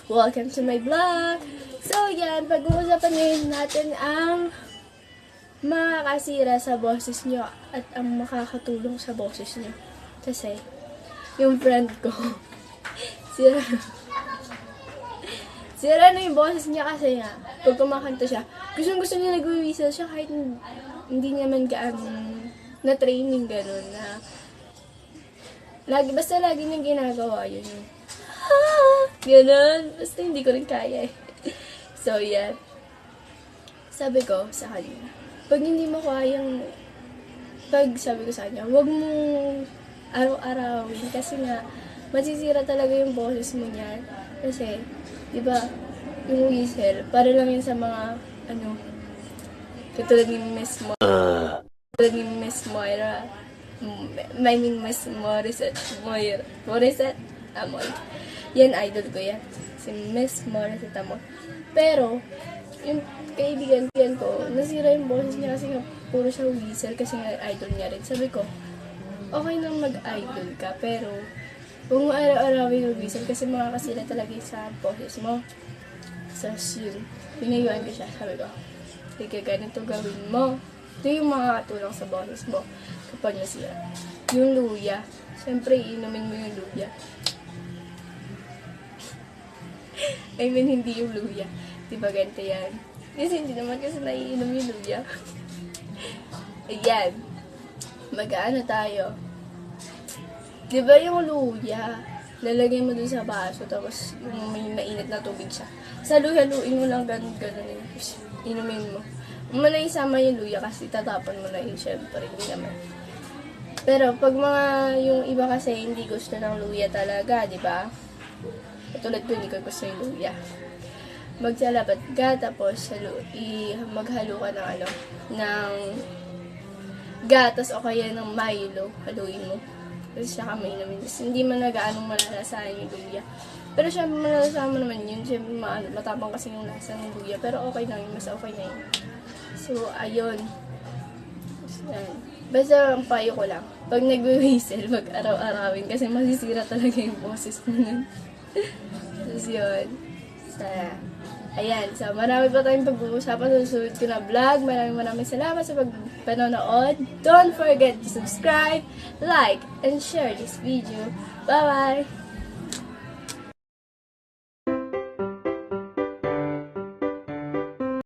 Welcome to my vlog! So yan, pag-uusapan ngayon natin ang makakasira sa boses nyo at ang makakatulong sa boses nyo. Kasi, yung friend ko, sira na yung boses niya kasi nga, pag kumakanta siya, gusto niya nag-whistle siya kahit hindi naman na training gano'n na basta lagi niyang ginagawa yun. Gano'n. Basta hindi ko rin kaya eh. So, yan. Sabi ko sa kanya, pag hindi mo kayang, sabi ko sa kanya, huwag mong araw-arawin kasi nga, masisira talaga yung boses mo niyan. Kasi, di ba, yung whistle, para lang yun sa mga, katulad ni Miss Moira, Miss Morissette Amon. Yan, idol ko yan. Si Miss Morissette Amon. Pero, yung kaibigan ko, nasira yung boses niya kasi nga puro siya whistle kasi nga idol niya rin. Sabi ko, okay nang mag-idol ka, pero huwag mo araw-arawin yung whistle kasi makakasira talaga sa boses mo. So, yun. Pinayuan ko siya. Sabi ko, sige, ganito gawin mo. Ito yung makakatulong sa boses mo kapag nasira. Yung luya. Siyempre, inumin mo yung luya. I mean, hindi yung luya. Diba ganito yan? Kasi hindi naman kasi naiinom yung luya. Ayan. Mag-ano tayo? Diba yung luya? Lalagay mo dun sa baso, tapos yung may mainit na tubig siya. Haluin mo lang ganun yun. Inumin mo. Huwag mo na isama yung luya kasi tatapon mo na yun. Siyempre, hindi naman. Pero pag yung iba kasi hindi gusto ng luya talaga, di ba? Katulad ko, hindi ko gusto yung luya. Magsalabat ka, tapos maghalo ka ng gatas o kaya ng Milo. Haluin mo. Kasi siya ka mainamin. Hindi man nagaanong malalasahan yung luya. Pero syempre malalasahan mo naman yun. Syempre matapang kasi yung lasa ng luya. Pero okay na yun. Mas okay na yun. So, ayun. Basta ang payo ko lang. Pag nag-whistle, mag-araw-arawin. Kasi masisira talaga yung boses mo nun. So, yun. Ayan. So, marami pa tayong pag-uusapan sa susunod ko na vlog. Maraming salamat sa panonood. Don't forget to subscribe, like, and share this video. Bye-bye!